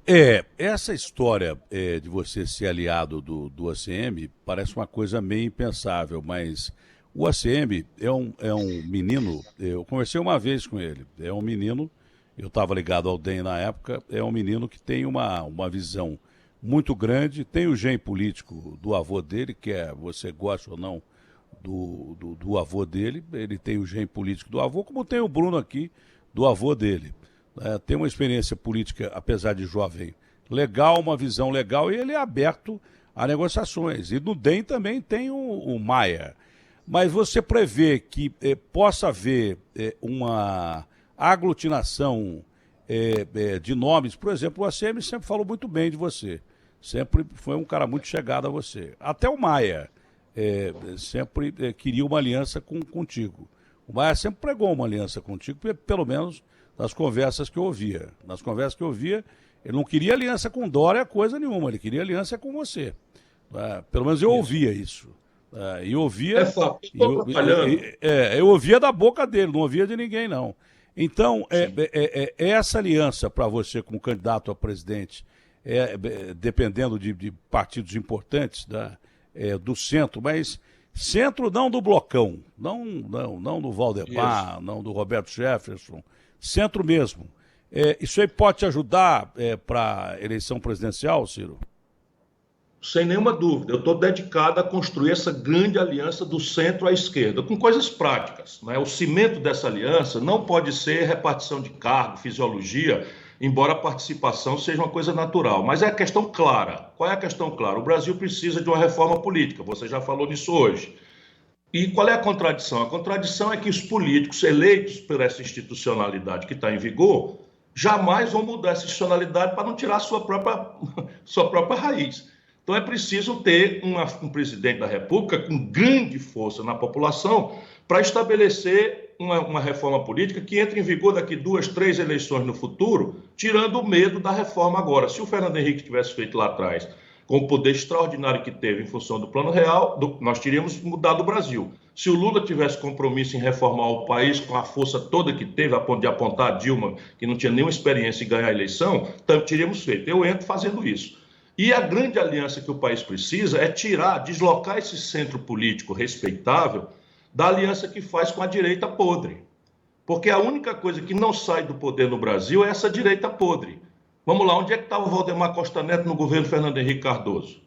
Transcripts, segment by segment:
Essa história de você ser aliado do ACM parece uma coisa meio impensável, mas o ACM é um menino, eu conversei uma vez com ele, é um menino, eu estava ligado ao DEM na época, é um menino que tem uma visão muito grande, tem o gene político do avô dele, que é, você gosta ou não do avô dele, ele tem o gene político do avô, como tem o Bruno aqui, do avô dele. Tem uma experiência política, apesar de jovem, legal, uma visão legal, e ele é aberto a negociações. E no DEM também tem o Maia. Mas você prevê que possa haver uma aglutinação de nomes, por exemplo, o ACM sempre falou muito bem de você, sempre foi um cara muito chegado a você. Até o Maia sempre queria uma aliança contigo. O Maia sempre pregou uma aliança contigo, pelo menos nas conversas que eu ouvia. Nas conversas que eu ouvia, ele não queria aliança com Dória, coisa nenhuma, ele queria aliança com você. Pelo menos eu ouvia isso. E ouvia. Fábio, eu estou atrapalhando. Eu ouvia da boca dele, não ouvia de ninguém, não. Então, essa aliança para você como candidato a presidente, dependendo de partidos importantes do centro, mas centro não do Blocão, não do Valdemar, não do Roberto Jefferson, centro mesmo. Isso aí pode te ajudar para a eleição presidencial, Ciro? Sem nenhuma dúvida, eu estou dedicado a construir essa grande aliança do centro à esquerda, com coisas práticas, né? O cimento dessa aliança não pode ser repartição de cargo, fisiologia, embora a participação seja uma coisa natural, mas é a questão clara. Qual é a questão clara? O Brasil precisa de uma reforma política, você já falou nisso hoje. E qual é a contradição? A contradição é que os políticos eleitos por essa institucionalidade que está em vigor jamais vão mudar essa institucionalidade para não tirar sua própria raiz. Então é preciso ter um presidente da República com grande força na população para estabelecer uma reforma política que entre em vigor daqui 2, 3 eleições no futuro, tirando o medo da reforma agora. Se o Fernando Henrique tivesse feito lá atrás, com o poder extraordinário que teve em função do Plano Real, nós teríamos mudado o Brasil. Se o Lula tivesse compromisso em reformar o país com a força toda que teve, a ponto de apontar a Dilma, que não tinha nenhuma experiência em ganhar a eleição, teríamos feito. Eu entro fazendo isso. E a grande aliança que o país precisa é deslocar esse centro político respeitável da aliança que faz com a direita podre. Porque a única coisa que não sai do poder no Brasil é essa direita podre. Vamos lá, onde é que estava o Valdemar Costa Neto no governo Fernando Henrique Cardoso?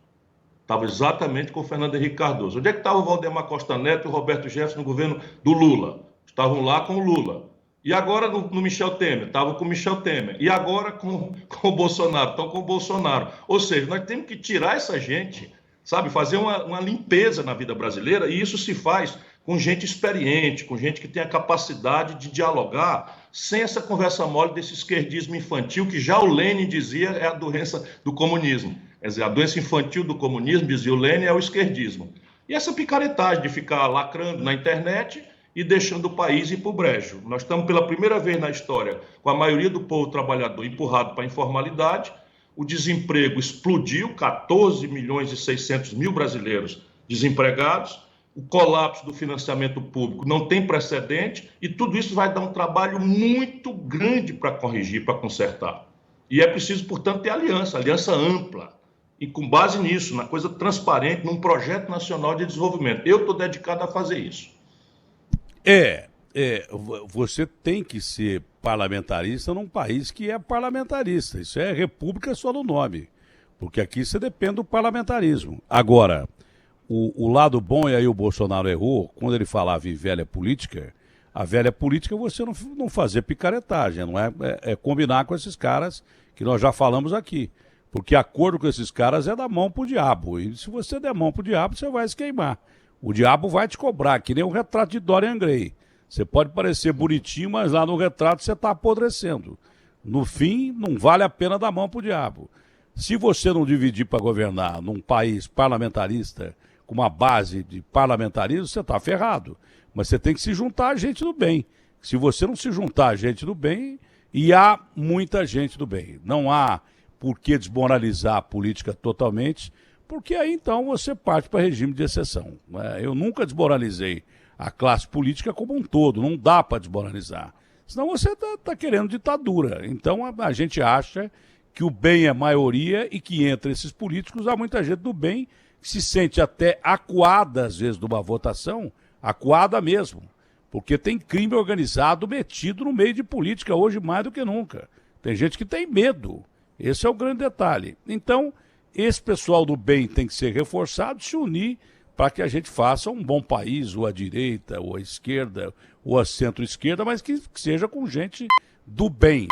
Estava exatamente com o Fernando Henrique Cardoso. Onde é que estava o Valdemar Costa Neto e o Roberto Jefferson no governo do Lula? Estavam lá com o Lula. E agora no Michel Temer? Estavam com o Michel Temer. E agora com o Bolsonaro? Estão com o Bolsonaro. Ou seja, nós temos que tirar essa gente, sabe? Fazer uma limpeza na vida brasileira, e isso se faz com gente experiente, com gente que tem a capacidade de dialogar, sem essa conversa mole desse esquerdismo infantil, que já o Lênin dizia é a doença do comunismo. Quer dizer, a doença infantil do comunismo, dizia o Lênin, é o esquerdismo. E essa picaretagem de ficar lacrando na internet e deixando o país ir para o brejo. Nós estamos pela primeira vez na história com a maioria do povo trabalhador empurrado para a informalidade, o desemprego explodiu, 14 milhões e 600 mil brasileiros desempregados, o colapso do financiamento público não tem precedente, e tudo isso vai dar um trabalho muito grande para corrigir, para consertar. E é preciso, portanto, ter aliança ampla, e com base nisso, na coisa transparente, num projeto nacional de desenvolvimento. Eu estou dedicado a fazer isso. Você tem que ser parlamentarista num país que é parlamentarista. Isso é república só no nome, porque aqui você depende do parlamentarismo. Agora, o lado bom, e aí o Bolsonaro errou, quando ele falava em velha política, a velha política é você não fazer picaretagem, não é combinar com esses caras que nós já falamos aqui. Porque acordo com esses caras é dar mão pro diabo. E se você der mão pro diabo, você vai se queimar. O diabo vai te cobrar, que nem o retrato de Dorian Gray. Você pode parecer bonitinho, mas lá no retrato você está apodrecendo. No fim, não vale a pena dar mão pro diabo. Se você não dividir para governar num país parlamentarista, com uma base de parlamentarismo, você está ferrado. Mas você tem que se juntar a gente do bem. Se você não se juntar a gente do bem, e há muita gente do bem. Não há por que desmoralizar a política totalmente, porque aí então você parte para regime de exceção. Eu nunca desmoralizei a classe política como um todo, não dá para desmoralizar. Senão você está querendo ditadura. Então a gente acha que o bem é maioria e que entre esses políticos há muita gente do bem que se sente até acuada, às vezes, de uma votação, acuada mesmo, porque tem crime organizado metido no meio de política hoje mais do que nunca. Tem gente que tem medo. Esse é o grande detalhe. Então, esse pessoal do bem tem que ser reforçado, se unir para que a gente faça um bom país, ou à direita, ou à esquerda, ou à centro-esquerda, mas que seja com gente do bem.